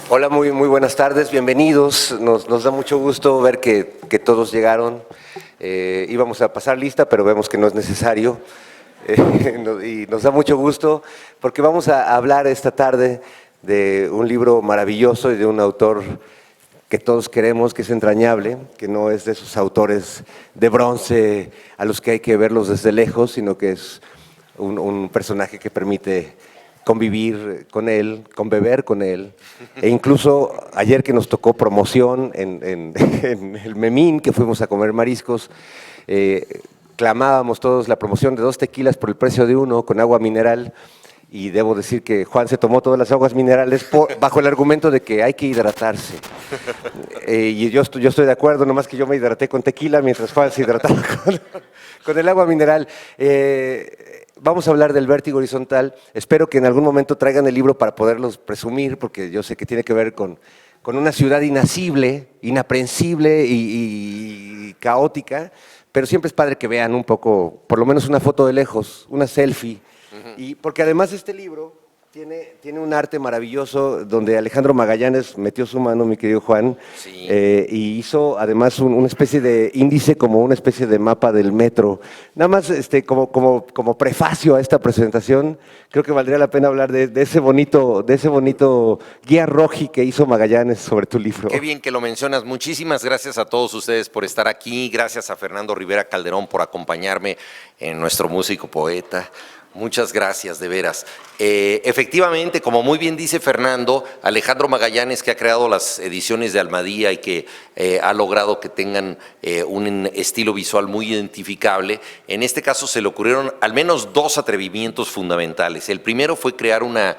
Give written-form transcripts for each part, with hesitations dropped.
Hola, muy buenas tardes, bienvenidos. Nos da mucho gusto ver que todos llegaron. Íbamos a pasar lista, pero vemos que no es necesario. Y nos da mucho gusto porque vamos a hablar esta tarde de un libro maravilloso y de un autor que todos queremos, que es entrañable, que no es de esos autores de bronce a los que hay que verlos desde lejos, sino que es un personaje que permite convivir con él, conbeber con él, e incluso ayer que nos tocó promoción en el Memín, que fuimos a comer mariscos, clamábamos todos la promoción de 2 tequilas por el precio de 1 con agua mineral, y debo decir que Juan se tomó todas las aguas minerales bajo el argumento de que hay que hidratarse. Y yo estoy de acuerdo, nomás que yo me hidraté con tequila mientras Juan se hidrataba con el agua mineral. Vamos a hablar del vértigo horizontal. Espero que en algún momento traigan el libro para poderlos presumir, porque yo sé que tiene que ver con una ciudad inacible, inaprensible y caótica, pero siempre es padre que vean un poco, por lo menos una foto de lejos, una selfie. Y porque además este libro tiene un arte maravilloso donde Alejandro Magallanes metió su mano, mi querido Juan, sí. Y hizo además una especie de índice, como una especie de mapa del metro. Nada más como prefacio a esta presentación, creo que valdría la pena hablar de ese bonito guía roji que hizo Magallanes sobre tu libro. Qué bien que lo mencionas. Muchísimas gracias a todos ustedes por estar aquí. Gracias a Fernando Rivera Calderón por acompañarme, nuestro músico poeta. Muchas gracias, de veras. Efectivamente, como muy bien dice Fernando, Alejandro Magallanes, que ha creado las ediciones de Almadía y que ha logrado que tengan un estilo visual muy identificable, en este caso se le ocurrieron al menos 2 atrevimientos fundamentales. El primero fue crear una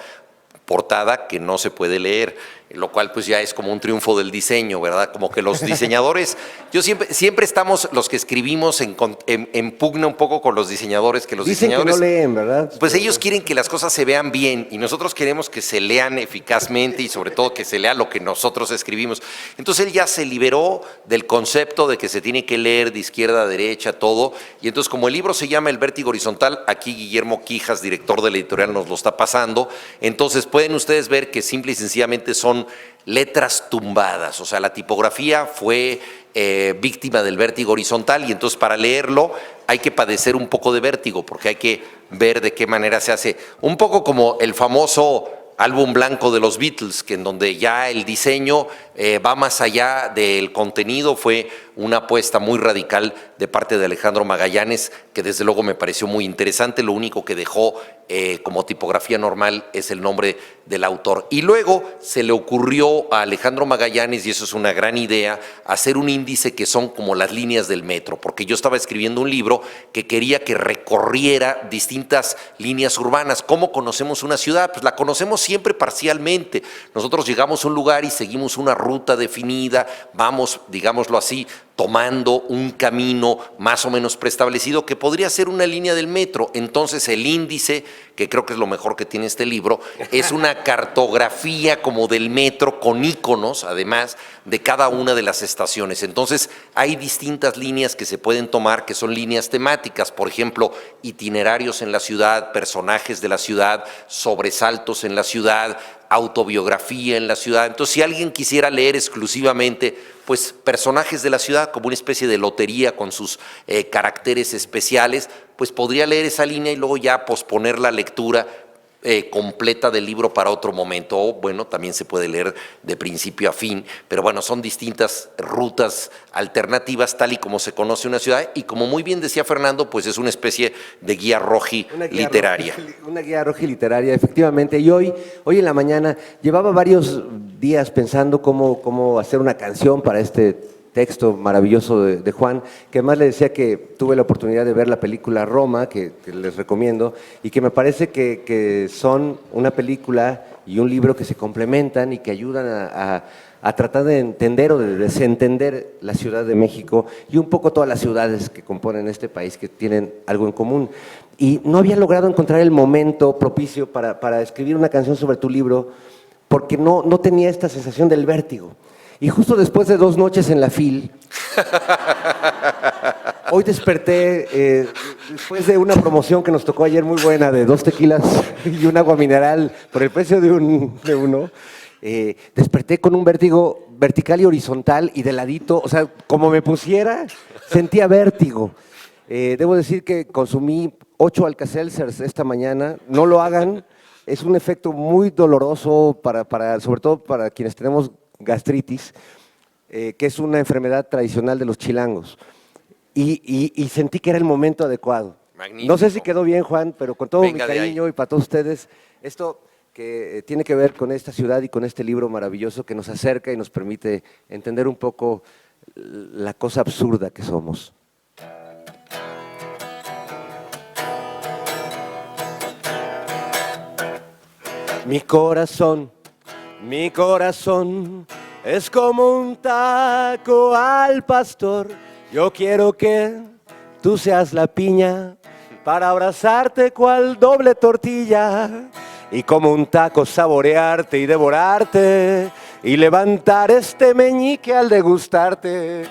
portada que no se puede leer, lo cual pues ya es como un triunfo del diseño, ¿verdad? Como que los diseñadores, yo siempre estamos los que escribimos en pugna un poco con los diseñadores, que los Dicen diseñadores… que no leen, ¿verdad? Pues ellos quieren que las cosas se vean bien y nosotros queremos que se lean eficazmente y sobre todo que se lea lo que nosotros escribimos. Entonces él ya se liberó del concepto de que se tiene que leer de izquierda a derecha, todo, y entonces como el libro se llama El Vértigo Horizontal, aquí Guillermo Quijas, director de la editorial, nos lo está pasando, entonces pueden ustedes ver que simple y sencillamente son letras tumbadas, o sea, la tipografía fue víctima del vértigo horizontal y entonces para leerlo hay que padecer un poco de vértigo porque hay que ver de qué manera se hace, un poco como el famoso álbum blanco de los Beatles, que en donde ya el diseño va más allá del contenido, fue una apuesta muy radical de parte de Alejandro Magallanes, que desde luego me pareció muy interesante. Lo único que dejó como tipografía normal es el nombre del autor. Y luego se le ocurrió a Alejandro Magallanes, y eso es una gran idea, hacer un índice que son como las líneas del metro, porque yo estaba escribiendo un libro que quería que recorriera distintas líneas urbanas. ¿Cómo conocemos una ciudad? Pues la conocemos siempre parcialmente. Nosotros llegamos a un lugar y seguimos una ruta definida, vamos, digámoslo así, tomando un camino más o menos preestablecido que podría ser una línea del metro. Entonces el índice, que creo que es lo mejor que tiene este libro, es una cartografía como del metro con íconos, además, de cada una de las estaciones. Entonces hay distintas líneas que se pueden tomar, que son líneas temáticas, por ejemplo, itinerarios en la ciudad, personajes de la ciudad, sobresaltos en la ciudad, autobiografía en la ciudad. Entonces, si alguien quisiera leer exclusivamente pues personajes de la ciudad como una especie de lotería con sus caracteres especiales, pues podría leer esa línea y luego ya posponer la lectura completa del libro para otro momento. O bueno, también se puede leer de principio a fin, pero bueno, son distintas rutas alternativas tal y como se conoce una ciudad, y como muy bien decía Fernando, pues es una especie de guía roji literaria. Una guía roji literaria, efectivamente. Y hoy en la mañana llevaba varios días pensando cómo hacer una canción para este texto maravilloso de Juan, que además le decía que tuve la oportunidad de ver la película Roma, que les recomiendo, y que me parece que son una película y un libro que se complementan y que ayudan a tratar de entender o de desentender la Ciudad de México y un poco todas las ciudades que componen este país que tienen algo en común. Y no había logrado encontrar el momento propicio para escribir una canción sobre tu libro porque no tenía esta sensación del vértigo. Y justo después de 2 noches en la FIL, hoy desperté, después de una promoción que nos tocó ayer muy buena, de 2 tequilas y un agua mineral por el precio de uno, desperté con un vértigo vertical y horizontal y de ladito, o sea, como me pusiera, sentía vértigo. Debo decir que consumí 8 Alka-Seltzers esta mañana, no lo hagan, es un efecto muy doloroso, sobre todo para quienes tenemos gastritis, que es una enfermedad tradicional de los chilangos. Y sentí que era el momento adecuado. Magnífico. No sé si quedó bien, Juan, pero con todo Venga mi de cariño ahí. y para todos ustedes, esto que tiene que ver con esta ciudad y con este libro maravilloso que nos acerca y nos permite entender un poco la cosa absurda que somos. Mi corazón es como un taco al pastor. Yo quiero que tú seas la piña para abrazarte cual doble tortilla y como un taco saborearte y devorarte y levantar este meñique al degustarte.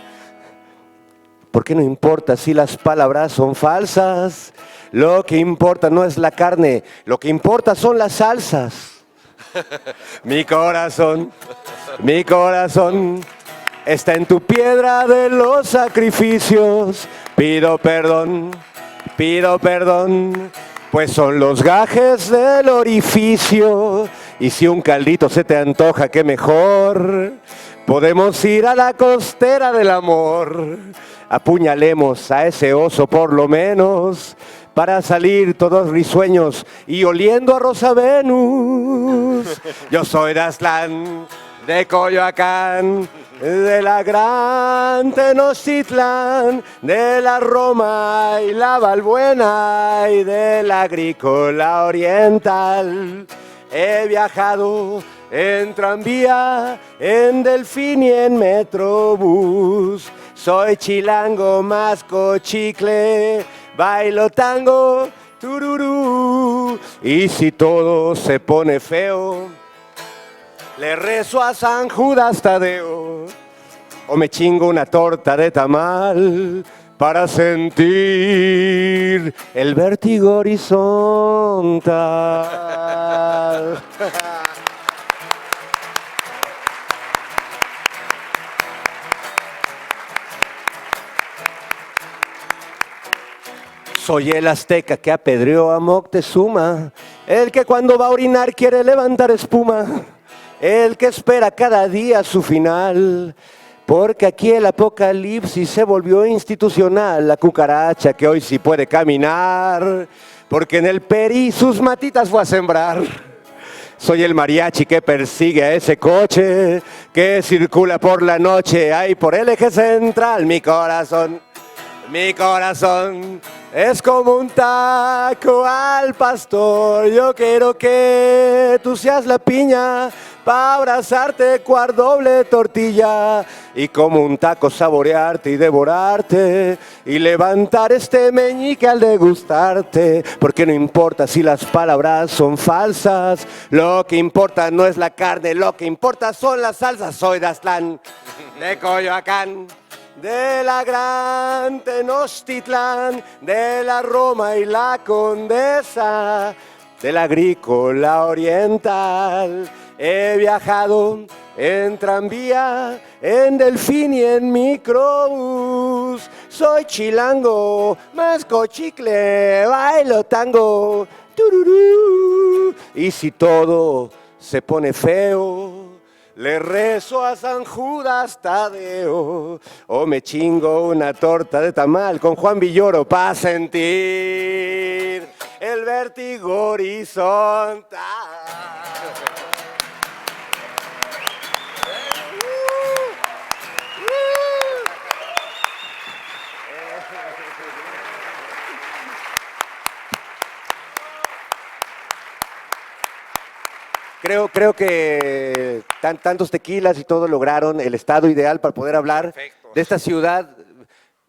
Porque no importa si las palabras son falsas, lo que importa no es la carne, lo que importa son las salsas. Mi corazón está en tu piedra de los sacrificios. Pido perdón, pues son los gajes del orificio. Y si un caldito se te antoja, qué mejor. Podemos ir a la costera del amor. Apuñalemos a ese oso por lo menos, para salir todos risueños y oliendo a Rosa Venus. Yo soy de Aztlán, de Coyoacán, de la Gran Tenochtitlán, de la Roma y la Valbuena y de la Agrícola Oriental. He viajado en tranvía, en delfín y en metrobús. Soy chilango, masco chicle, bailo tango, tururú. Y si todo se pone feo, le rezo a San Judas Tadeo. O me chingo una torta de tamal para sentir el vértigo horizontal. Soy el azteca que apedreó a Moctezuma, el que cuando va a orinar quiere levantar espuma, el que espera cada día su final, porque aquí el apocalipsis se volvió institucional, la cucaracha que hoy sí puede caminar, porque en el Peri sus matitas fue a sembrar. Soy el mariachi que persigue a ese coche que circula por la noche, ahí por el eje central. Mi corazón es como un taco al pastor. Yo quiero que tú seas la piña para abrazarte cual doble tortilla y como un taco saborearte y devorarte y levantar este meñique al degustarte. Porque no importa si las palabras son falsas, lo que importa no es la carne, lo que importa son las salsas. Soy de Aztlán, de Coyoacán, de la Gran Tenochtitlán, de la Roma y la Condesa, de la Agrícola Oriental. He viajado en tranvía, en delfín y en microbús. Soy chilango, masco chicle, bailo tango, tururú. Y si todo se pone feo, le rezo a San Judas Tadeo, o me chingo una torta de tamal con Juan Villoro para sentir el vértigo horizontal. Creo que tantos tequilas y todo lograron el estado ideal para poder hablar Perfecto. de esta ciudad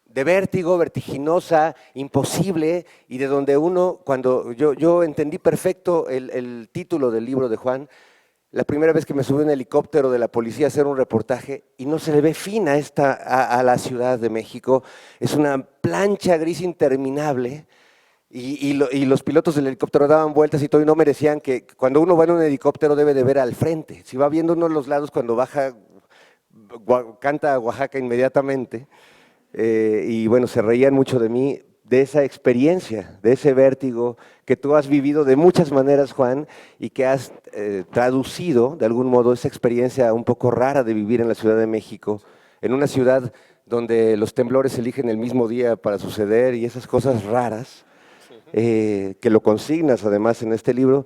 de vértigo, vertiginosa, imposible, y de donde uno, cuando yo entendí perfecto el título del libro de Juan, la primera vez que me subí en un helicóptero de la policía a hacer un reportaje y no se le ve fin a la Ciudad de México, es una plancha gris interminable. Y los pilotos del helicóptero daban vueltas y todo y no merecían que cuando uno va en un helicóptero debe de ver al frente. Si va viendo uno de los lados cuando baja, canta Oaxaca inmediatamente. Y bueno, se reían mucho de mí, de esa experiencia, de ese vértigo que tú has vivido de muchas maneras, Juan, y que has traducido de algún modo esa experiencia un poco rara de vivir en la Ciudad de México, en una ciudad donde los temblores eligen el mismo día para suceder y esas cosas raras. Que lo consignas además en este libro.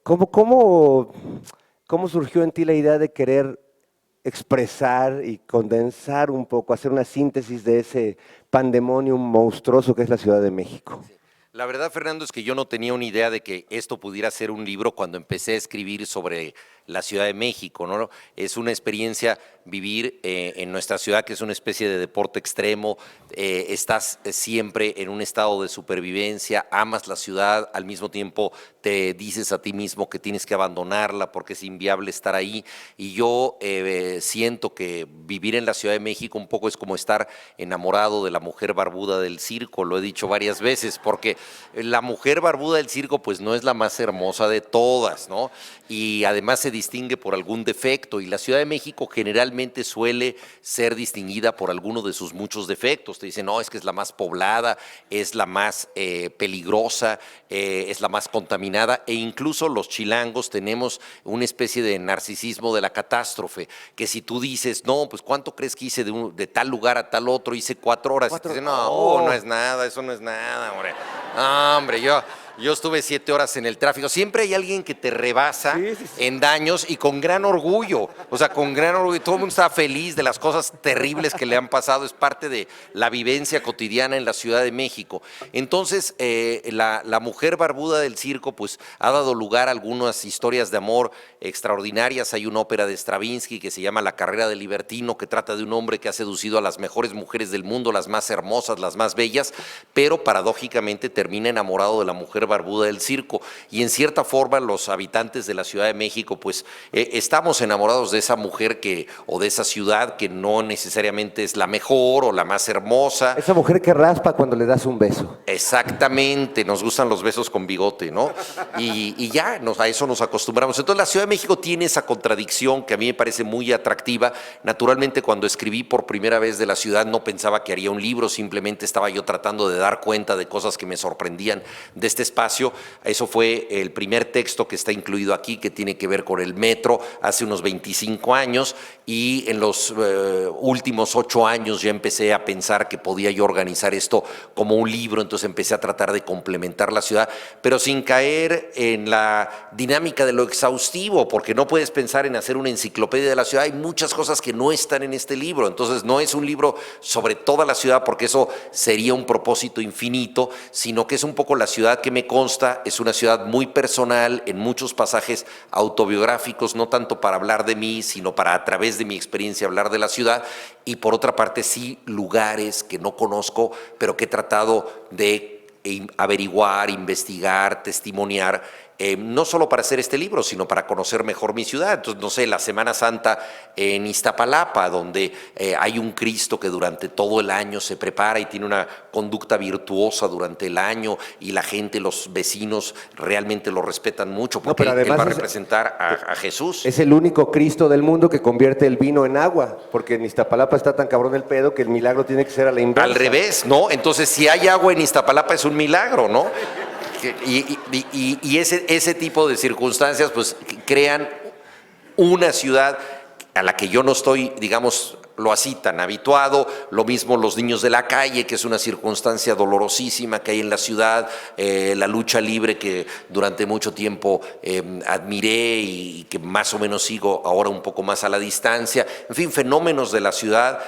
¿Cómo surgió en ti la idea de querer expresar y condensar un poco, hacer una síntesis de ese pandemonium monstruoso que es la Ciudad de México? La verdad, Fernando, es que yo no tenía una idea de que esto pudiera ser un libro cuando empecé a escribir sobre la Ciudad de México, ¿no? Es una experiencia vivir en nuestra ciudad, que es una especie de deporte extremo, estás siempre en un estado de supervivencia, amas la ciudad, al mismo tiempo te dices a ti mismo que tienes que abandonarla porque es inviable estar ahí, y yo siento que vivir en la Ciudad de México un poco es como estar enamorado de la mujer barbuda del circo, lo he dicho varias veces, porque la mujer barbuda del circo pues no es la más hermosa de todas, ¿no? Y además se distingue por algún defecto, y la Ciudad de México generalmente suele ser distinguida por alguno de sus muchos defectos. Te dicen, no, es que es la más poblada, es la más peligrosa, es la más contaminada, e incluso los chilangos tenemos una especie de narcisismo de la catástrofe, que si tú dices, no, pues ¿cuánto crees que hice de tal lugar a tal otro? Hice 4 horas. Y te dicen, no, no es nada, eso no es nada, hombre. No, hombre, yo estuve 7 horas en el tráfico. Siempre hay alguien que te rebasa en daños, y con gran orgullo. O sea, con gran orgullo. Todo el mundo está feliz de las cosas terribles que le han pasado. Es parte de la vivencia cotidiana en la Ciudad de México. Entonces, la mujer barbuda del circo pues ha dado lugar a algunas historias de amor extraordinarias. Hay una ópera de Stravinsky que se llama La carrera del libertino, que trata de un hombre que ha seducido a las mejores mujeres del mundo, las más hermosas, las más bellas, pero paradójicamente termina enamorado de la mujer barbuda del circo. Y en cierta forma los habitantes de la Ciudad de México pues estamos enamorados de esa mujer o de esa ciudad que no necesariamente es la mejor o la más hermosa. Esa mujer que raspa cuando le das un beso. Exactamente, nos gustan los besos con bigote, ¿no? Y ya, a eso nos acostumbramos. Entonces la Ciudad de México tiene esa contradicción que a mí me parece muy atractiva. Naturalmente, cuando escribí por primera vez de la ciudad no pensaba que haría un libro, simplemente estaba yo tratando de dar cuenta de cosas que me sorprendían de este espacio. Eso fue el primer texto que está incluido aquí, que tiene que ver con el metro, hace unos 25 años, y en los últimos 8 años ya empecé a pensar que podía yo organizar esto como un libro. Entonces empecé a tratar de complementar la ciudad, pero sin caer en la dinámica de lo exhaustivo, porque no puedes pensar en hacer una enciclopedia de la ciudad. Hay muchas cosas que no están en este libro, entonces no es un libro sobre toda la ciudad, porque eso sería un propósito infinito, sino que es un poco la ciudad que me consta. Es una ciudad muy personal, en muchos pasajes autobiográficos, no tanto para hablar de mí, sino para, a través de mi experiencia, hablar de la ciudad. Y por otra parte sí, lugares que no conozco, pero que he tratado de averiguar, investigar, testimoniar, no solo para hacer este libro, sino para conocer mejor mi ciudad. Entonces, no sé, la Semana Santa en Iztapalapa, donde hay un Cristo que durante todo el año se prepara y tiene una conducta virtuosa durante el año, y la gente, los vecinos, realmente lo respetan mucho, porque él va a representar a Jesús. Es el único Cristo del mundo que convierte el vino en agua, porque en Iztapalapa está tan cabrón el pedo que el milagro tiene que ser a la inversa. Al revés, ¿no? Entonces, si hay agua en Iztapalapa es un milagro, ¿no? Y ese tipo de circunstancias pues crean una ciudad a la que yo no estoy, digamos, lo así tan habituado. Lo mismo los niños de la calle, que es una circunstancia dolorosísima que hay en la ciudad, la lucha libre que durante mucho tiempo admiré y que más o menos sigo ahora un poco más a la distancia. En fin, fenómenos de la ciudad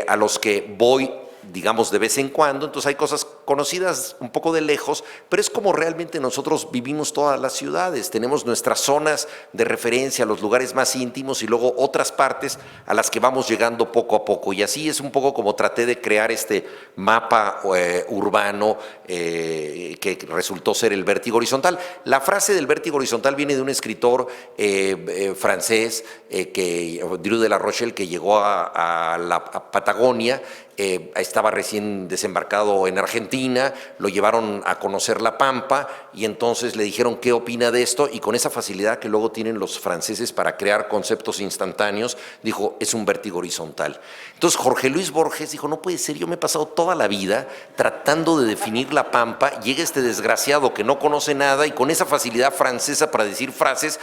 a los que voy, digamos, de vez en cuando. Entonces hay cosas conocidas un poco de lejos, pero es como realmente nosotros vivimos todas las ciudades. Tenemos nuestras zonas de referencia, los lugares más íntimos y luego otras partes a las que vamos llegando poco a poco. Y así es un poco como traté de crear este mapa urbano que resultó ser el vértigo horizontal. La frase del vértigo horizontal viene de un escritor francés, Drew de la Rochelle, que llegó a la Patagonia. Estaba recién desembarcado en Argentina, lo llevaron a conocer la Pampa y entonces le dijeron qué opina de esto, y con esa facilidad que luego tienen los franceses para crear conceptos instantáneos, dijo, es un vértigo horizontal. Entonces Jorge Luis Borges dijo, no puede ser, yo me he pasado toda la vida tratando de definir la Pampa, llega este desgraciado que no conoce nada y con esa facilidad francesa para decir frases,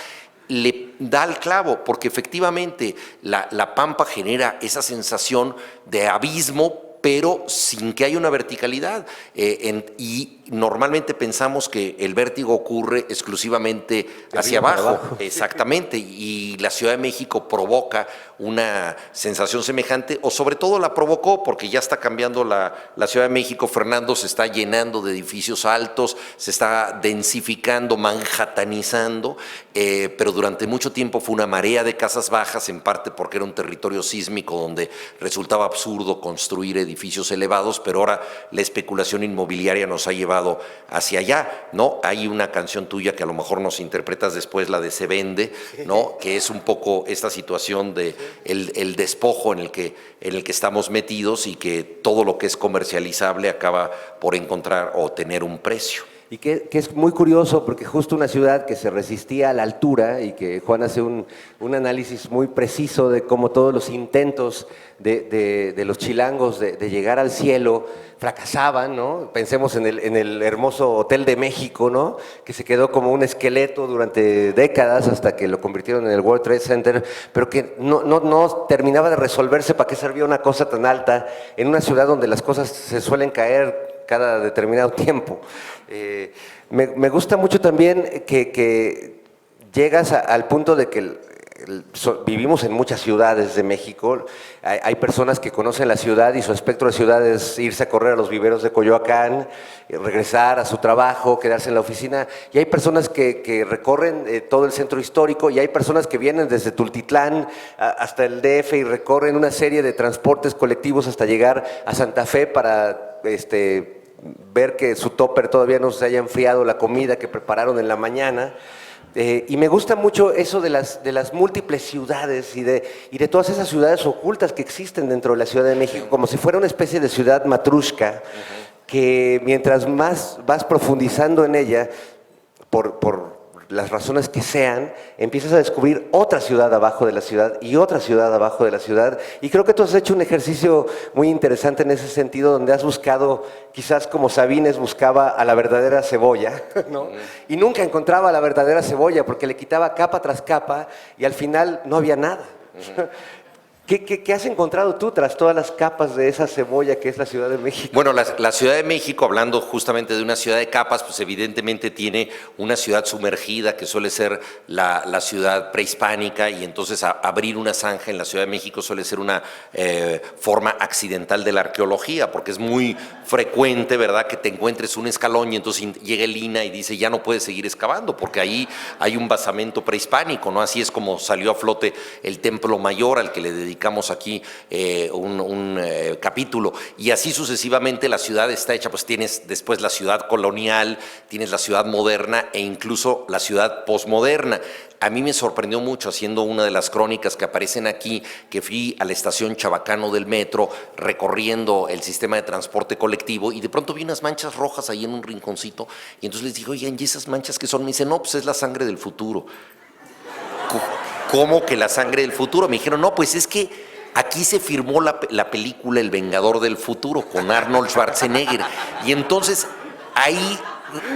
le da al clavo, porque efectivamente la Pampa genera esa sensación de abismo, pero sin que haya una verticalidad. Y normalmente pensamos que el vértigo ocurre exclusivamente hacia abajo. Exactamente, y la Ciudad de México provoca una sensación semejante, o sobre todo la provocó porque ya está cambiando la Ciudad de México. Fernando, se está llenando de edificios altos, se está densificando, manhattanizando, pero durante mucho tiempo fue una marea de casas bajas, en parte porque era un territorio sísmico donde resultaba absurdo construir edificios elevados, pero ahora la especulación inmobiliaria nos ha llevado hacia allá, ¿no? Hay una canción tuya que a lo mejor nos interpretas después, la de Se Vende, ¿no? Que es un poco esta situación de el despojo en el que estamos metidos y que todo lo que es comercializable acaba por encontrar o tener un precio. Y que es muy curioso porque justo una ciudad que se resistía a la altura, y que Juan hace un análisis muy preciso de cómo todos los intentos de los chilangos de llegar al cielo fracasaban, ¿no? Pensemos en el hermoso Hotel de México, ¿no? Que se quedó como un esqueleto durante décadas hasta que lo convirtieron en el World Trade Center, pero que no terminaba de resolverse para qué servía una cosa tan alta en una ciudad donde las cosas se suelen caer cada determinado tiempo. Me gusta mucho también que llegas al punto de que vivimos en muchas ciudades de México. Hay personas que conocen la ciudad y su espectro de ciudad es irse a correr a los viveros de Coyoacán, regresar a su trabajo, quedarse en la oficina, y hay personas que recorren todo el centro histórico, y hay personas que vienen desde Tultitlán hasta el DF y recorren una serie de transportes colectivos hasta llegar a Santa Fe para ver que su topper todavía no se haya enfriado la comida que prepararon en la mañana. Y me gusta mucho eso de las múltiples ciudades y de todas esas ciudades ocultas que existen dentro de la Ciudad de México, como si fuera una especie de ciudad matrushka, que mientras más vas profundizando en ella, por las razones que sean, empiezas a descubrir otra ciudad abajo de la ciudad y otra ciudad abajo de la ciudad. Y creo que tú has hecho un ejercicio muy interesante en ese sentido, donde has buscado, quizás como Sabines buscaba a la verdadera cebolla, ¿no? Y nunca encontraba a la verdadera cebolla porque le quitaba capa tras capa y al final no había nada. ¿Qué has encontrado tú tras todas las capas de esa cebolla que es la Ciudad de México? Bueno, la Ciudad de México, hablando justamente de una ciudad de capas, pues evidentemente tiene una ciudad sumergida que suele ser la ciudad prehispánica, y entonces abrir una zanja en la Ciudad de México suele ser una forma accidental de la arqueología, porque es muy frecuente, ¿verdad?, que te encuentres un escalón y entonces llega el INAH y dice ya no puedes seguir excavando porque ahí hay un basamento prehispánico, ¿no? Así es como salió a flote el Templo Mayor, al que le dedicamos aquí un capítulo, y así sucesivamente la ciudad está hecha. Pues tienes después la ciudad colonial, tienes la ciudad moderna e incluso la ciudad posmoderna. A mí me sorprendió mucho, haciendo una de las crónicas que aparecen aquí, que fui a la estación Chabacano del metro recorriendo el sistema de transporte colectivo y de pronto vi unas manchas rojas ahí en un rinconcito, y entonces les dije, oigan, ¿y esas manchas qué son? Me dicen, no, pues es la sangre del futuro. ¿Cómo que la sangre del futuro? Me dijeron, no, pues es que aquí se firmó la película El Vengador del Futuro con Arnold Schwarzenegger, y entonces ahí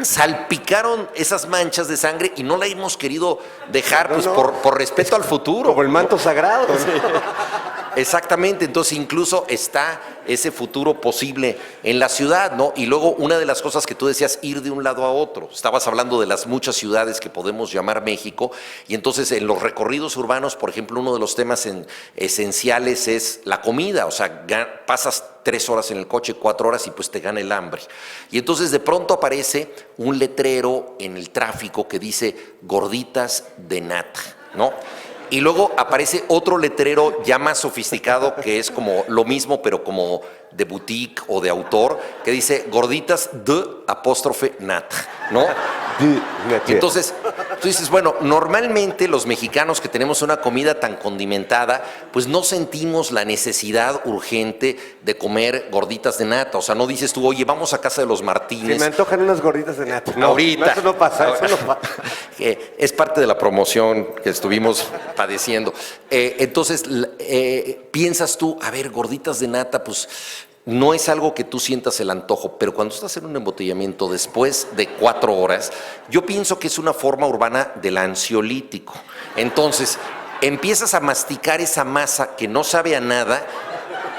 salpicaron esas manchas de sangre y no la hemos querido dejar, pues por respeto al futuro. Como el manto sagrado. Sí. Exactamente, entonces incluso está ese futuro posible en la ciudad, ¿no? Y luego una de las cosas que tú decías, ir de un lado a otro. Estabas hablando de las muchas ciudades que podemos llamar México, y entonces en los recorridos urbanos, por ejemplo, uno de los temas esenciales es la comida, o sea, pasas 3 horas en el coche, 4 horas y pues te gana el hambre. Y entonces de pronto aparece un letrero en el tráfico que dice gorditas de nata, ¿no? Y luego aparece otro letrero ya más sofisticado que es como lo mismo, pero como de boutique o de autor, que dice gorditas de apóstrofe nata, ¿no? Entonces, tú dices, bueno, normalmente los mexicanos que tenemos una comida tan condimentada, pues no sentimos la necesidad urgente de comer gorditas de nata. O sea, no dices tú, oye, vamos a casa de los Martínez. Se me antojan unas gorditas de nata. No, ahorita. Eso no pasa, eso no pasa. Es parte de la promoción que estuvimos padeciendo. Entonces, piensas tú, a ver, gorditas de nata, pues no es algo que tú sientas el antojo, pero cuando estás en un embotellamiento después de 4 horas, yo pienso que es una forma urbana del ansiolítico. Entonces, empiezas a masticar esa masa que no sabe a nada,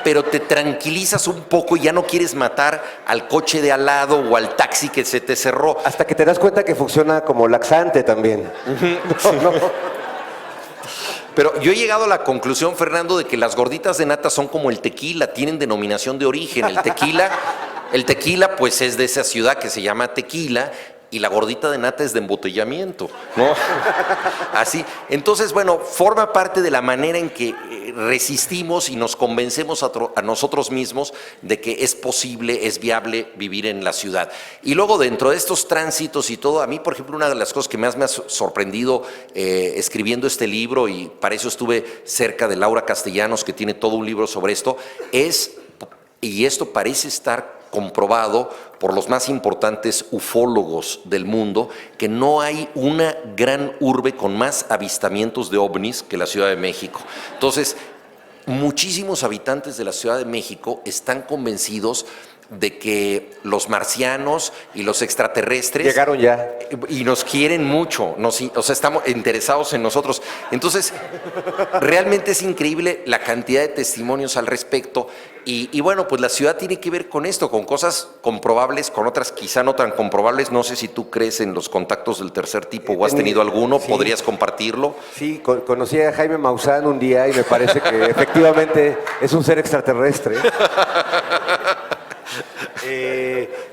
pero te tranquilizas un poco y ya no quieres matar al coche de al lado o al taxi que se te cerró. Hasta que te das cuenta que funciona como laxante también. No. Pero yo he llegado a la conclusión, Fernando, de que las gorditas de nata son como el tequila, tienen denominación de origen. El tequila pues es de esa ciudad que se llama Tequila, y la gordita de nata es de embotellamiento, ¿no? Así. Entonces, bueno, forma parte de la manera en que resistimos y nos convencemos a nosotros mismos de que es posible, es viable vivir en la ciudad. Y luego, dentro de estos tránsitos y todo, a mí, por ejemplo, una de las cosas que más me ha sorprendido escribiendo este libro, y para eso estuve cerca de Laura Castellanos, que tiene todo un libro sobre esto, y esto parece estar comprobado por los más importantes ufólogos del mundo, que no hay una gran urbe con más avistamientos de ovnis que la Ciudad de México. Entonces, muchísimos habitantes de la Ciudad de México están convencidos de que los marcianos y los extraterrestres llegaron ya y nos quieren mucho, o sea, estamos interesados en nosotros. Entonces, realmente es increíble la cantidad de testimonios al respecto. Y bueno, pues la ciudad tiene que ver con esto, con cosas comprobables, con otras quizá no tan comprobables. No sé si tú crees en los contactos del tercer tipo o has tenido alguno, sí. ¿Podrías compartirlo? Sí, conocí a Jaime Maussan un día y me parece que efectivamente es un ser extraterrestre.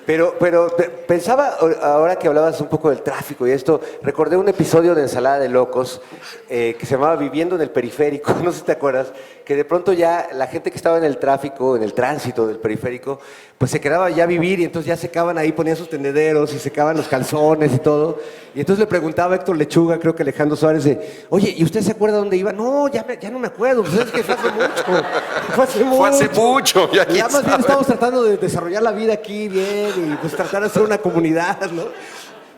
Pero pensaba, ahora que hablabas un poco del tráfico y esto, recordé un episodio de Ensalada de Locos que se llamaba Viviendo en el Periférico, no sé si te acuerdas, que de pronto ya la gente que estaba en el tráfico, en el tránsito del periférico, pues se quedaba ya a vivir y entonces ya secaban ahí, ponían sus tendederos y secaban los calzones y todo. Y entonces le preguntaba a Héctor Lechuga, creo que Alejandro Suárez, oye, ¿y usted se acuerda dónde iba? No, ya no me acuerdo, pues es que fue hace mucho. Fue hace mucho. Ya más bien estamos tratando de desarrollar la vida aquí bien y pues tratar de hacer una comunidad, ¿no?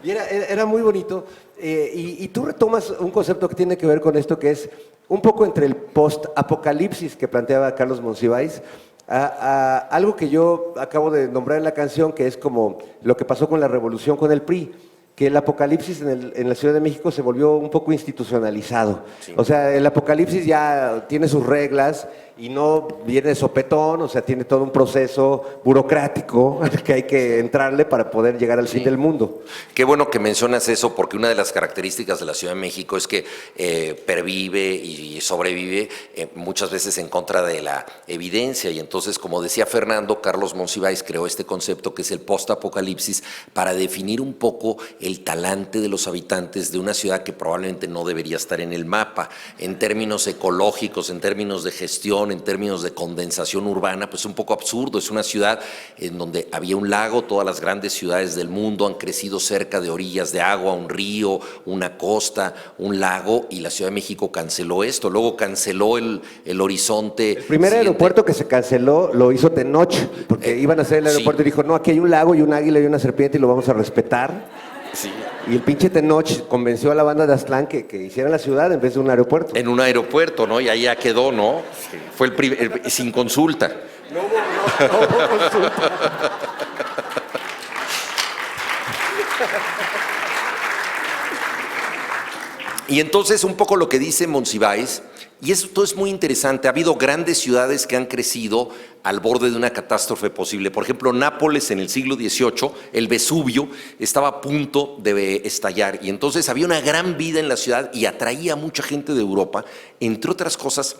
Y era muy bonito. Y tú retomas un concepto que tiene que ver con esto, que es un poco entre el post-apocalipsis que planteaba Carlos Monsiváis, a algo que yo acabo de nombrar en la canción, que es como lo que pasó con la revolución con el PRI, que el apocalipsis en la Ciudad de México se volvió un poco institucionalizado. Sí. O sea, el apocalipsis ya tiene sus reglas y no viene de sopetón, o sea, tiene todo un proceso burocrático que hay que entrarle para poder llegar al fin del mundo. Qué bueno que mencionas eso, porque una de las características de la Ciudad de México es que pervive y sobrevive muchas veces en contra de la evidencia, y entonces, como decía Fernando, Carlos Monsiváis creó este concepto que es el post-apocalipsis para definir un poco el talante de los habitantes de una ciudad que probablemente no debería estar en el mapa, en términos ecológicos, en términos de gestión, en términos de condensación urbana, pues un poco absurdo. Es una ciudad en donde había un lago, todas las grandes ciudades del mundo han crecido cerca de orillas de agua, un río, una costa, un lago, y la Ciudad de México canceló esto, luego canceló el horizonte. El primer aeropuerto que se canceló lo hizo Tenoch, porque iban a hacer el aeropuerto y dijo, no, aquí hay un lago y un águila y una serpiente y lo vamos a respetar. Sí. Y el pinche Tenoch convenció a la banda de Aztlán que hiciera la ciudad en vez de un aeropuerto. En un aeropuerto, ¿no? Y ahí ya quedó, ¿no? Sí. Fue sin consulta. No hubo consulta. Y entonces un poco lo que dice Monsiváis Y esto es muy interesante. Ha habido grandes ciudades que han crecido al borde de una catástrofe posible. Por ejemplo, Nápoles en el siglo XVIII, el Vesubio, estaba a punto de estallar. Y entonces había una gran vida en la ciudad y atraía a mucha gente de Europa, entre otras cosas,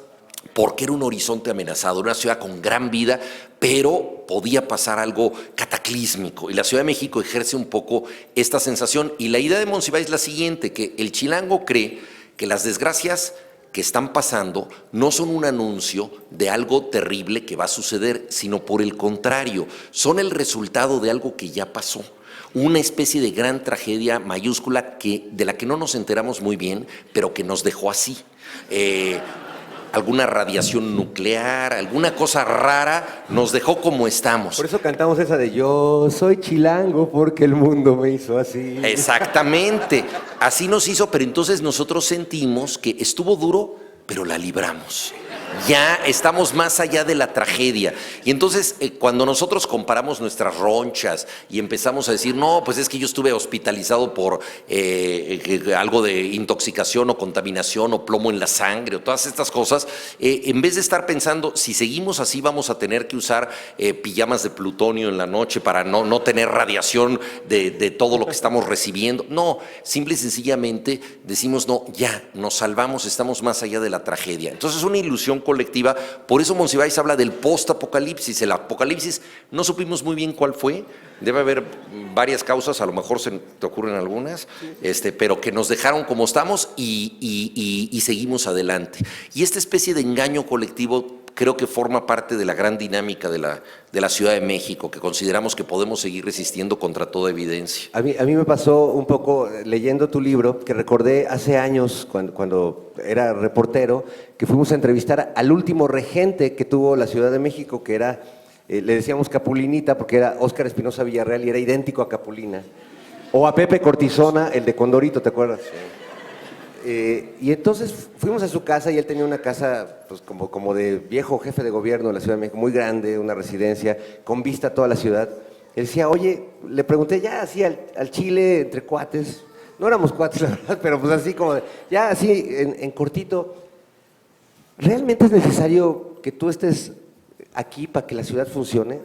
porque era un horizonte amenazado, una ciudad con gran vida, pero podía pasar algo cataclísmico. Y la Ciudad de México ejerce un poco esta sensación. Y la idea de Monsiváis es la siguiente, que el chilango cree que las desgracias que están pasando no son un anuncio de algo terrible que va a suceder, sino por el contrario, son el resultado de algo que ya pasó. Una especie de gran tragedia mayúscula de la que no nos enteramos muy bien, pero que nos dejó así. Alguna radiación nuclear, alguna cosa rara, nos dejó como estamos. Por eso cantamos esa de yo soy chilango porque el mundo me hizo así. Exactamente, así nos hizo, pero entonces nosotros sentimos que estuvo duro, pero la libramos. Ya estamos más allá de la tragedia. Y entonces cuando nosotros comparamos nuestras ronchas y empezamos a decir, no, pues es que yo estuve hospitalizado por algo de intoxicación o contaminación o plomo en la sangre o todas estas cosas, en vez de estar pensando, si seguimos así vamos a tener que usar pijamas de plutonio en la noche para no tener radiación de todo lo que estamos recibiendo. No, simple y sencillamente decimos, no, ya, nos salvamos, estamos más allá de la tragedia. Entonces es una ilusión colectiva, por eso Monsiváis habla del post-apocalipsis. El apocalipsis no supimos muy bien cuál fue, debe haber varias causas, a lo mejor se te ocurren algunas, pero que nos dejaron como estamos y seguimos adelante. Y esta especie de engaño colectivo creo que forma parte de la gran dinámica de la Ciudad de México, que consideramos que podemos seguir resistiendo contra toda evidencia. A mí me pasó un poco leyendo tu libro, que recordé hace años, cuando era reportero, que fuimos a entrevistar al último regente que tuvo la Ciudad de México, que era, le decíamos Capulinita, porque era Óscar Espinosa Villarreal y era idéntico a Capulina. O a Pepe Cortisona, el de Condorito, ¿te acuerdas? Sí. Y entonces fuimos a su casa y él tenía una casa pues como de viejo jefe de gobierno de la Ciudad de México, muy grande, una residencia, con vista a toda la ciudad. Él decía, oye, le pregunté ya así al Chile, entre cuates, no éramos cuates la verdad, pero pues así como, ya así en cortito, ¿realmente es necesario que tú estés aquí para que la ciudad funcione?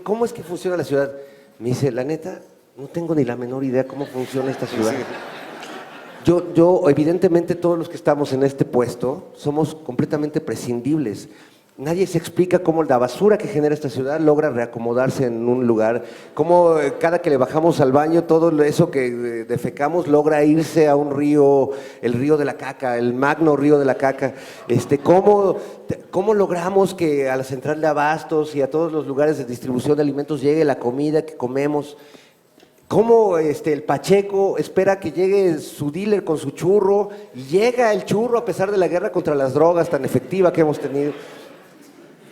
¿Cómo es que funciona la ciudad? Me dice, la neta, no tengo ni la menor idea cómo funciona esta ciudad. Sí. Yo, evidentemente, todos los que estamos en este puesto somos completamente prescindibles. Nadie se explica cómo la basura que genera esta ciudad logra reacomodarse en un lugar, cómo cada que le bajamos al baño, todo eso que defecamos logra irse a un río, el río de la caca, el magno río de la caca. ¿Cómo logramos que a la central de abastos y a todos los lugares de distribución de alimentos llegue la comida que comemos? ¿Cómo el Pacheco espera que llegue su dealer con su churro y llega el churro a pesar de la guerra contra las drogas tan efectiva que hemos tenido?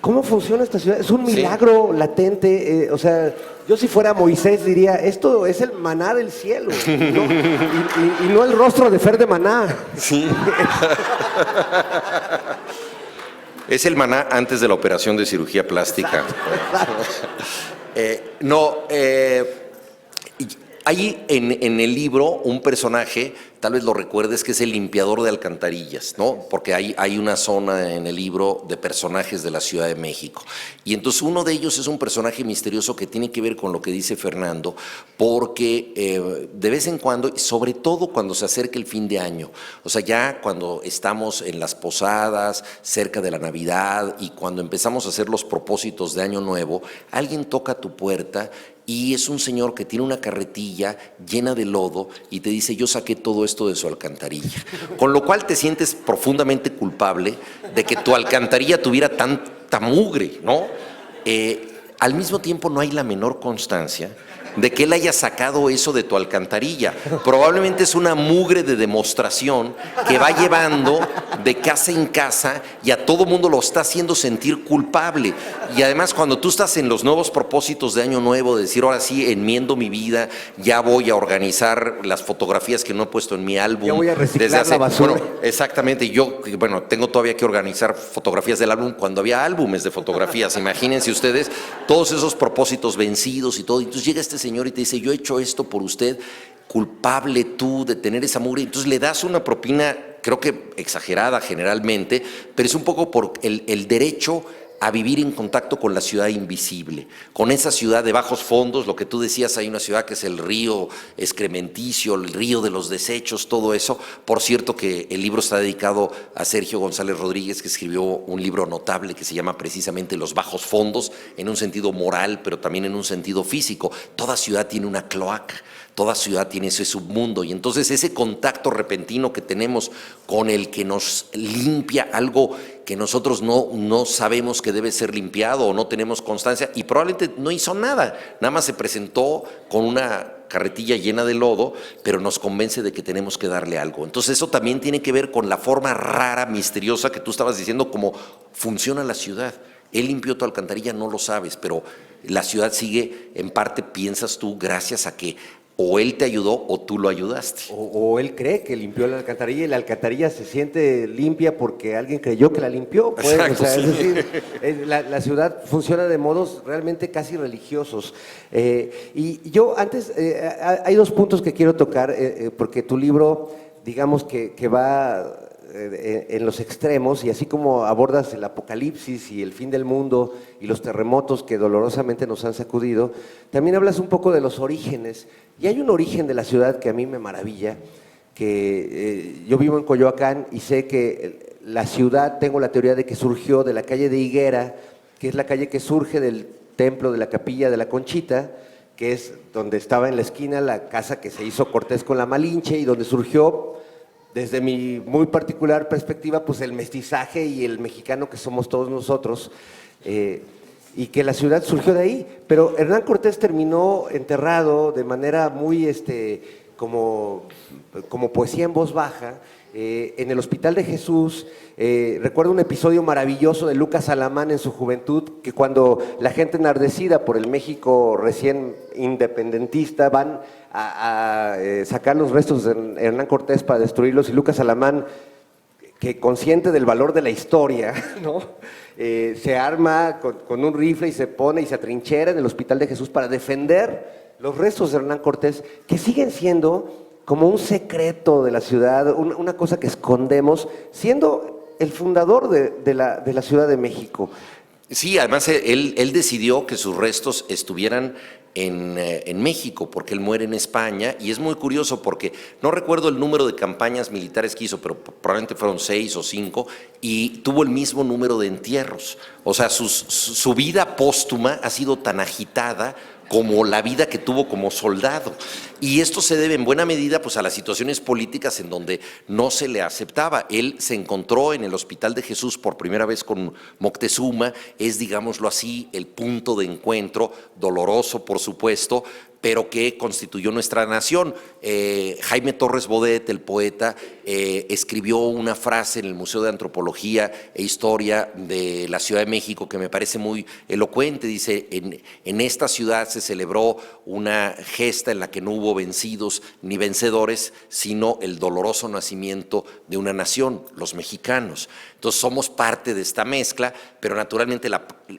¿Cómo funciona esta ciudad? Es un milagro latente. O sea, yo si fuera Moisés diría, esto es el maná del cielo, ¿no? y no el rostro de Fer de Maná. Sí. Es el maná antes de la operación de cirugía plástica. Hay en el libro un personaje, tal vez lo recuerdes, que es el limpiador de alcantarillas, ¿no? Porque hay una zona en el libro de personajes de la Ciudad de México. Y entonces uno de ellos es un personaje misterioso que tiene que ver con lo que dice Fernando, porque de vez en cuando, sobre todo cuando se acerca el fin de año, o sea, ya cuando estamos en las posadas, cerca de la Navidad y cuando empezamos a hacer los propósitos de Año Nuevo, alguien toca tu puerta y es un señor que tiene una carretilla llena de lodo y te dice, yo saqué todo esto de su alcantarilla. Con lo cual te sientes profundamente culpable de que tu alcantarilla tuviera tanta mugre, ¿no? Al mismo tiempo no hay la menor constancia de que él haya sacado eso de tu alcantarilla. Probablemente es una mugre de demostración que va llevando de casa en casa y a todo mundo lo está haciendo sentir culpable. Y además cuando tú estás en los nuevos propósitos de Año Nuevo, de decir ahora sí enmiendo mi vida, ya voy a organizar las fotografías que no he puesto en mi álbum. Ya voy a reciclar la basura. Bueno, exactamente, yo tengo todavía que organizar fotografías del álbum cuando había álbumes de fotografías. Imagínense ustedes todos esos propósitos vencidos y todo. Entonces llega este señor y te dice, yo he hecho esto por usted, culpable tú de tener esa mugre. Entonces le das una propina creo que exagerada generalmente, pero es un poco por el derecho a vivir en contacto con la ciudad invisible, con esa ciudad de bajos fondos, lo que tú decías, hay una ciudad que es el río excrementicio, el río de los desechos, todo eso. Por cierto que el libro está dedicado a Sergio González Rodríguez, que escribió un libro notable que se llama precisamente Los bajos fondos, en un sentido moral, pero también en un sentido físico. Toda ciudad tiene una cloaca. Toda ciudad tiene ese submundo y entonces ese contacto repentino que tenemos con el que nos limpia algo que nosotros no sabemos que debe ser limpiado o no tenemos constancia y probablemente no hizo nada, nada más se presentó con una carretilla llena de lodo, pero nos convence de que tenemos que darle algo. Entonces eso también tiene que ver con la forma rara, misteriosa que tú estabas diciendo, cómo funciona la ciudad. Él limpió tu alcantarilla, no lo sabes, pero la ciudad sigue, en parte, piensas tú, gracias a que o él te ayudó o tú lo ayudaste. O él cree que limpió la alcantarilla y la alcantarilla se siente limpia porque alguien creyó que la limpió. Pues. Exacto, O sea, sí. es decir, la ciudad funciona de modos realmente casi religiosos. Y yo antes, hay dos puntos que quiero tocar, porque tu libro, digamos que va en los extremos, y así como abordas el apocalipsis y el fin del mundo y los terremotos que dolorosamente nos han sacudido, también hablas un poco de los orígenes. Y hay un origen de la ciudad que a mí me maravilla, que yo vivo en Coyoacán y sé que la ciudad, tengo la teoría de que surgió de la calle de Higuera, que es la calle que surge del templo de la Capilla de la Conchita, que es donde estaba en la esquina la casa que se hizo Cortés con la Malinche y donde surgió, desde mi muy particular perspectiva, pues el mestizaje y el mexicano que somos todos nosotros, y que la ciudad surgió de ahí. Pero Hernán Cortés terminó enterrado de manera muy, como poesía en voz baja, en el Hospital de Jesús. Recuerdo un episodio maravilloso de Lucas Alamán en su juventud, que cuando la gente enardecida por el México recién independentista van a sacar los restos de Hernán Cortés para destruirlos, y Lucas Alamán, que consciente del valor de la historia, ¿no? Se arma con un rifle y se pone y se atrinchera en el Hospital de Jesús para defender los restos de Hernán Cortés, que siguen siendo como un secreto de la ciudad, una cosa que escondemos, siendo el fundador de la Ciudad de México. Sí, además él decidió que sus restos estuvieran en México, porque él muere en España, y es muy curioso porque no recuerdo el número de campañas militares que hizo, pero probablemente fueron 6 o 5, y tuvo el mismo número de entierros. O sea, su vida póstuma ha sido tan agitada como la vida que tuvo como soldado. Y esto se debe en buena medida pues, a las situaciones políticas en donde no se le aceptaba. Él se encontró en el Hospital de Jesús por primera vez con Moctezuma, es, digámoslo así, el punto de encuentro, doloroso por supuesto, pero que constituyó nuestra nación. Jaime Torres Bodet, el poeta, escribió una frase en el Museo de Antropología e Historia de la Ciudad de México que me parece muy elocuente. Dice, en esta ciudad se celebró una gesta en la que no hubo vencidos ni vencedores, sino el doloroso nacimiento de una nación, los mexicanos. Entonces somos parte de esta mezcla, pero naturalmente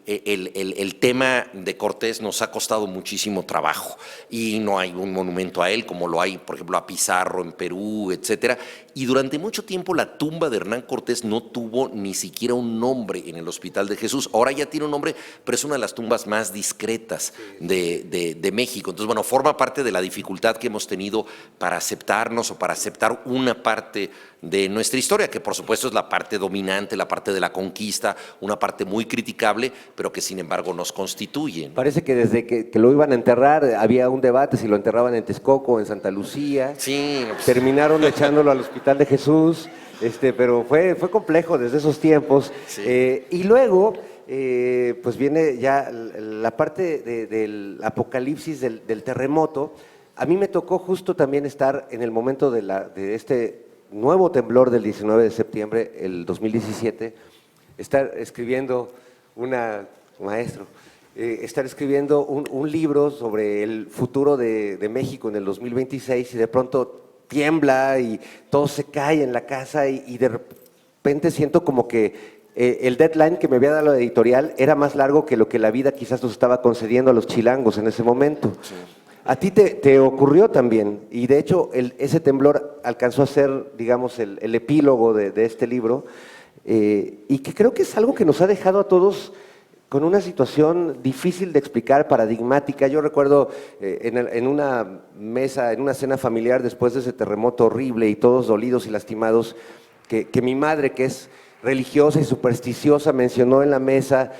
el tema de Cortés nos ha costado muchísimo trabajo y no hay un monumento a él como lo hay, por ejemplo, a Pizarro en Perú, etcétera. Y durante mucho tiempo la tumba de Hernán Cortés no tuvo ni siquiera un nombre en el Hospital de Jesús. Ahora ya tiene un nombre, pero es una de las tumbas más discretas de México. Entonces, bueno, forma parte de la dificultad que hemos tenido para aceptarnos o para aceptar una parte de nuestra historia, que por supuesto es la parte dominante, la parte de la conquista, una parte muy criticable, pero que sin embargo nos constituye. Parece que desde que lo iban a enterrar había un debate si lo enterraban en Texcoco o en Santa Lucía. Sí, pues, terminaron echándolo al Hospital de Jesús, pero fue complejo desde esos tiempos. Sí. Y luego, pues viene ya la parte del apocalipsis, del terremoto. A mí me tocó justo también estar en el momento de este nuevo temblor del 19 de septiembre, el 2017, estar escribiendo estar escribiendo un libro sobre el futuro de México en el 2026, y de pronto tiembla y todo se cae en la casa y de repente siento como que el deadline que me había dado la editorial era más largo que lo que la vida quizás nos estaba concediendo a los chilangos en ese momento. sí. A ti te ocurrió también, y de hecho ese temblor alcanzó a ser, digamos, el epílogo de este libro, y que creo que es algo que nos ha dejado a todos con una situación difícil de explicar, paradigmática. Yo recuerdo en una mesa, en una cena familiar después de ese terremoto horrible y todos dolidos y lastimados, que mi madre, que es religiosa y supersticiosa, mencionó en la mesa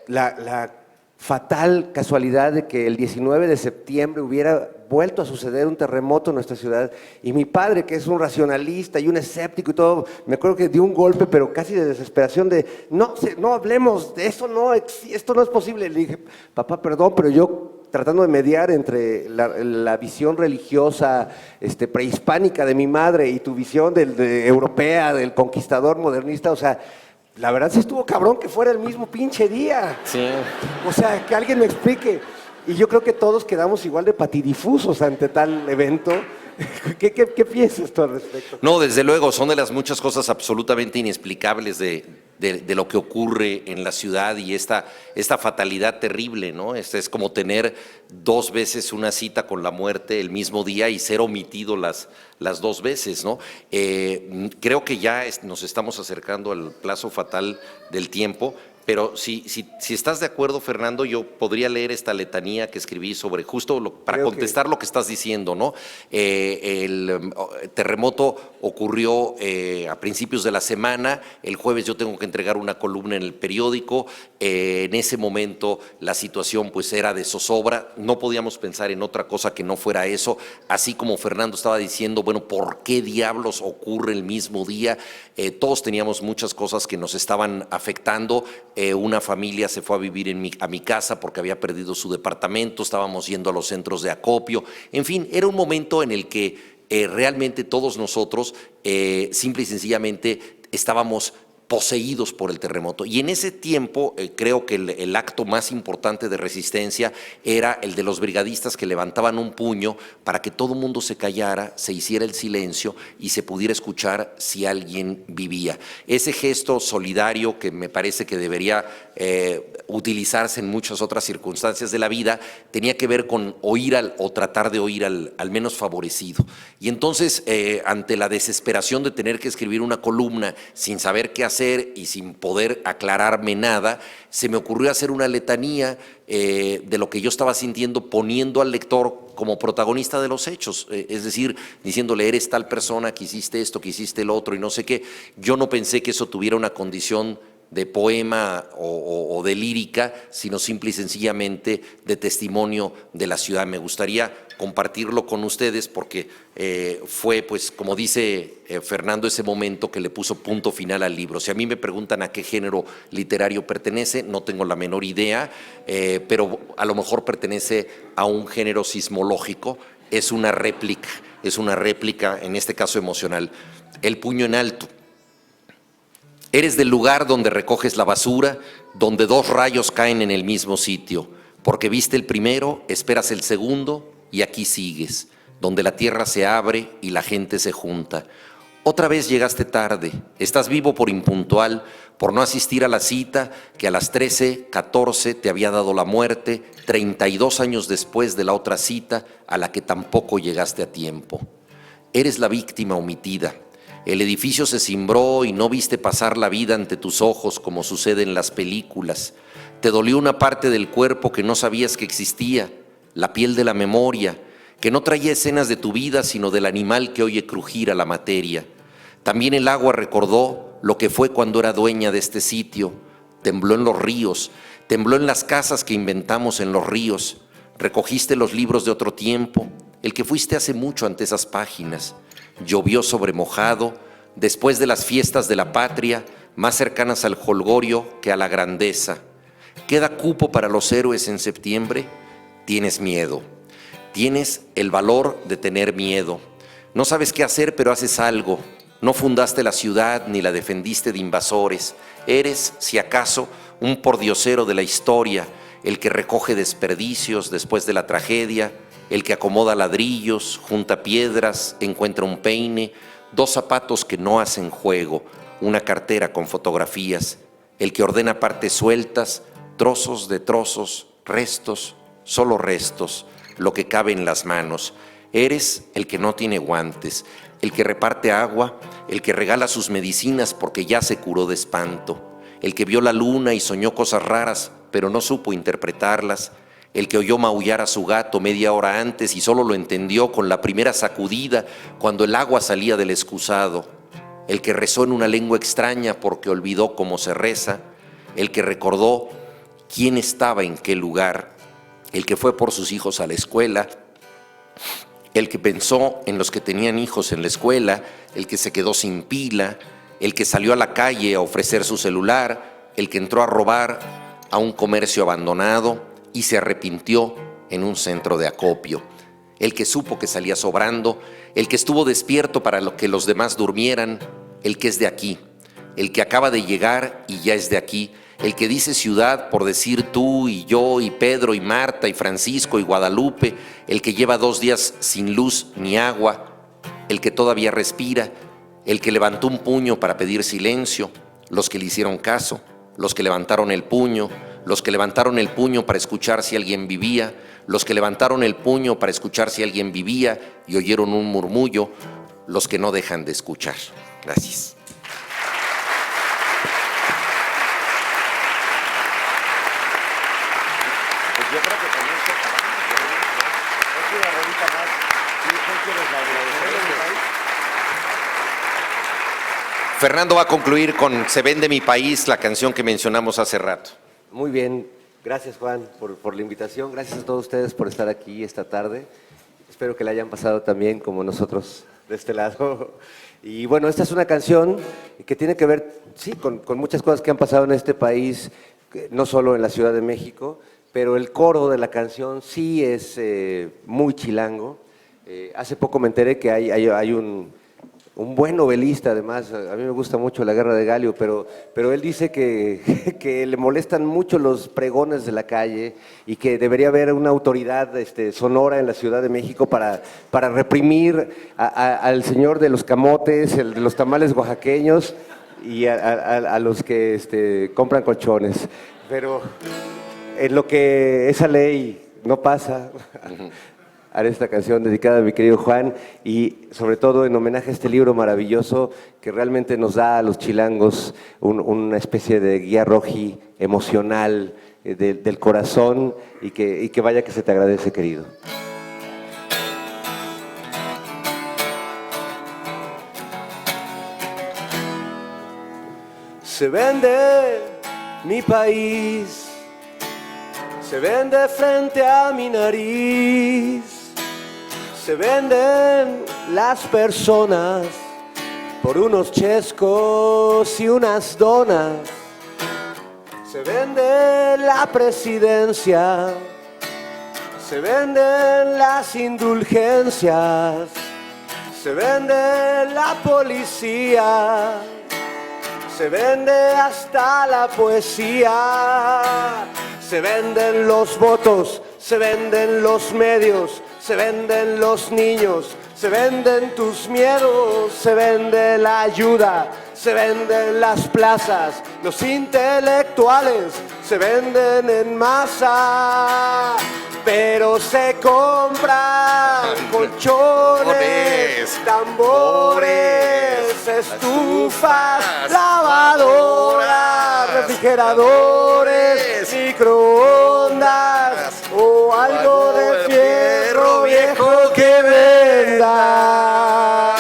la fatal casualidad de que el 19 de septiembre hubiera vuelto a suceder un terremoto en nuestra ciudad, y mi padre, que es un racionalista y un escéptico y todo, me acuerdo que dio un golpe, pero casi de desesperación, de no hablemos de eso, esto no es posible. Le dije, papá, perdón, pero yo tratando de mediar entre la visión religiosa prehispánica de mi madre y tu visión europea, del conquistador modernista, o sea, la verdad sí estuvo cabrón que fuera el mismo pinche día. Sí. O sea, que alguien me explique. Y yo creo que todos quedamos igual de patidifusos ante tal evento. ¿Qué piensas tú al respecto? No, desde luego, son de las muchas cosas absolutamente inexplicables de lo que ocurre en la ciudad y esta fatalidad terrible, ¿no? Es como tener 2 veces una cita con la muerte el mismo día y ser omitido las 2 veces, ¿no? Creo que ya nos estamos acercando al plazo fatal del tiempo. Pero si estás de acuerdo, Fernando, yo podría leer esta letanía que escribí sobre para contestar lo que estás diciendo, ¿no? El terremoto ocurrió a principios de la semana. El jueves yo tengo que entregar una columna en el periódico. En ese momento la situación pues era de zozobra. No podíamos pensar en otra cosa que no fuera eso. Así como Fernando estaba diciendo, bueno, ¿por qué diablos ocurre el mismo día? Todos teníamos muchas cosas que nos estaban afectando. Una familia se fue a vivir a mi casa porque había perdido su departamento, estábamos yendo a los centros de acopio. En fin, era un momento en el que realmente todos nosotros simple y sencillamente estábamos poseídos por el terremoto. Y en ese tiempo creo que el acto más importante de resistencia era el de los brigadistas que levantaban un puño para que todo el mundo se callara, se hiciera el silencio y se pudiera escuchar si alguien vivía. Ese gesto solidario que me parece que debería utilizarse en muchas otras circunstancias de la vida tenía que ver con oír o tratar de oír al menos favorecido. Y entonces, ante la desesperación de tener que escribir una columna sin saber qué hacer y sin poder aclararme nada, se me ocurrió hacer una letanía de lo que yo estaba sintiendo, poniendo al lector como protagonista de los hechos, es decir, diciéndole, eres tal persona que hiciste esto, que hiciste el otro y no sé qué. Yo no pensé que eso tuviera una condición de poema o de lírica, sino simple y sencillamente de testimonio de la ciudad. Me gustaría compartirlo con ustedes porque fue, pues, como dice Fernando, ese momento que le puso punto final al libro. Si a mí me preguntan a qué género literario pertenece, no tengo la menor idea, pero a lo mejor pertenece a un género sismológico. Es una réplica, en este caso emocional. El puño en alto. Eres del lugar donde recoges la basura, donde 2 rayos caen en el mismo sitio, porque viste el primero, esperas el segundo y aquí sigues, donde la tierra se abre y la gente se junta. Otra vez llegaste tarde, estás vivo por impuntual, por no asistir a la cita que a las 13:14 te había dado la muerte, 32 años después de la otra cita a la que tampoco llegaste a tiempo. Eres la víctima omitida. El edificio se cimbró y no viste pasar la vida ante tus ojos como sucede en las películas. Te dolió una parte del cuerpo que no sabías que existía, la piel de la memoria, que no traía escenas de tu vida sino del animal que oye crujir a la materia. También el agua recordó lo que fue cuando era dueña de este sitio. Tembló en los ríos, tembló en las casas que inventamos en los ríos. Recogiste los libros de otro tiempo, el que fuiste hace mucho ante esas páginas. Llovió sobre mojado, después de las fiestas de la patria, más cercanas al jolgorio que a la grandeza. ¿Queda cupo para los héroes en septiembre? Tienes miedo. Tienes el valor de tener miedo. No sabes qué hacer, pero haces algo. No fundaste la ciudad ni la defendiste de invasores. Eres, si acaso, un pordiosero de la historia, el que recoge desperdicios después de la tragedia, el que acomoda ladrillos, junta piedras, encuentra un peine, 2 zapatos que no hacen juego, una cartera con fotografías, el que ordena partes sueltas, trozos de trozos, restos, solo restos, lo que cabe en las manos. Eres el que no tiene guantes, el que reparte agua, el que regala sus medicinas porque ya se curó de espanto, el que vio la luna y soñó cosas raras, pero no supo interpretarlas, el que oyó maullar a su gato media hora antes y solo lo entendió con la primera sacudida cuando el agua salía del excusado, el que rezó en una lengua extraña porque olvidó cómo se reza, el que recordó quién estaba en qué lugar, el que fue por sus hijos a la escuela, el que pensó en los que tenían hijos en la escuela, el que se quedó sin pila, el que salió a la calle a ofrecer su celular, el que entró a robar a un comercio abandonado y se arrepintió en un centro de acopio, el que supo que salía sobrando, el que estuvo despierto para que los demás durmieran, el que es de aquí, el que acaba de llegar y ya es de aquí, el que dice ciudad por decir tú y yo y Pedro y Marta y Francisco y Guadalupe, el que lleva 2 días sin luz ni agua, el que todavía respira, el que levantó un puño para pedir silencio, los que le hicieron caso, los que levantaron el puño, los que levantaron el puño para escuchar si alguien vivía, los que levantaron el puño para escuchar si alguien vivía y oyeron un murmullo, los que no dejan de escuchar. Gracias. Pues yo creo que con esto acabamos. Una rolita más. ¿Sí? ¿Quién quieres agradecer? Fernando va a concluir con Se vende mi país, la canción que mencionamos hace rato. Muy bien, gracias Juan por la invitación, gracias a todos ustedes por estar aquí esta tarde. Espero que la hayan pasado también como nosotros de este lado. Y bueno, esta es una canción que tiene que ver, sí, con muchas cosas que han pasado en este país, no solo en la Ciudad de México, pero el coro de la canción sí es muy chilango. Hace poco me enteré que hay un buen novelista, además, a mí me gusta mucho La Guerra de Galio, pero él dice que le molestan mucho los pregones de la calle y que debería haber una autoridad sonora en la Ciudad de México para reprimir al señor de los camotes, el de los tamales oaxaqueños y a los que compran colchones. Pero en lo que esa ley no pasa, haré esta canción dedicada a mi querido Juan y sobre todo en homenaje a este libro maravilloso que realmente nos da a los chilangos una especie de guía roji emocional del corazón y que vaya que se te agradece, querido. Se vende mi país, se vende frente a mi nariz. Se venden las personas por unos chescos y unas donas. Se vende la presidencia, se venden las indulgencias, se vende la policía, se vende hasta la poesía. Se venden los votos, se venden los medios, se venden los niños, se venden tus miedos, se vende la ayuda, se venden las plazas, los intelectuales se venden en masa, pero se compran colchones, tambores, estufas, lavadoras, refrigeradores, microondas o algo de fierro viejo que venda.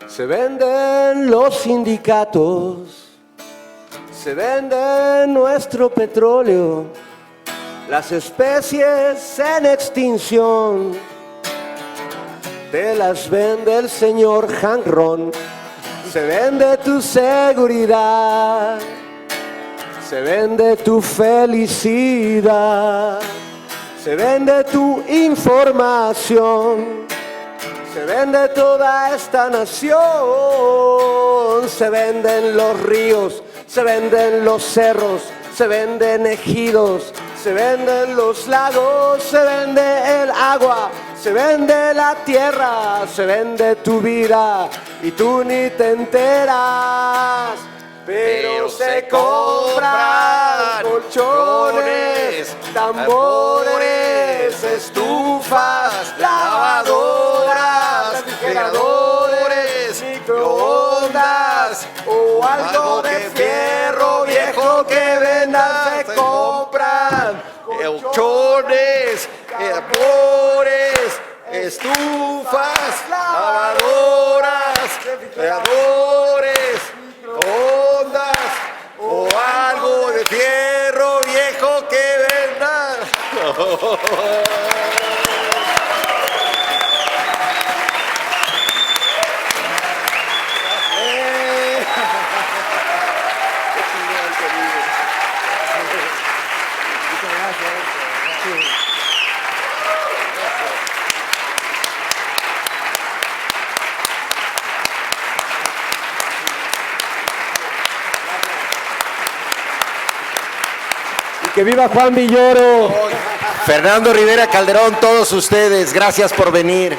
Se venden los sindicatos, se vende nuestro petróleo, las especies en extinción, te las vende el señor Hank Ron. Se vende tu seguridad, se vende tu felicidad, se vende tu información. Se vende toda esta nación, se venden los ríos, se venden los cerros, se venden ejidos, se venden los lagos, se vende el agua, se vende la tierra, se vende tu vida y tú ni te enteras. Pero se compran colchones, tambores, estufas, lavadoras, refrigeradores, microondas o algo de fierro viejo que vendas. Se compran colchones, tambores, estufas, lavadoras, refrigeradores, ondas o algo de fierro viejo que vendan. ¡Que viva Juan Villoro! Fernando Rivera Calderón, todos ustedes, gracias por venir.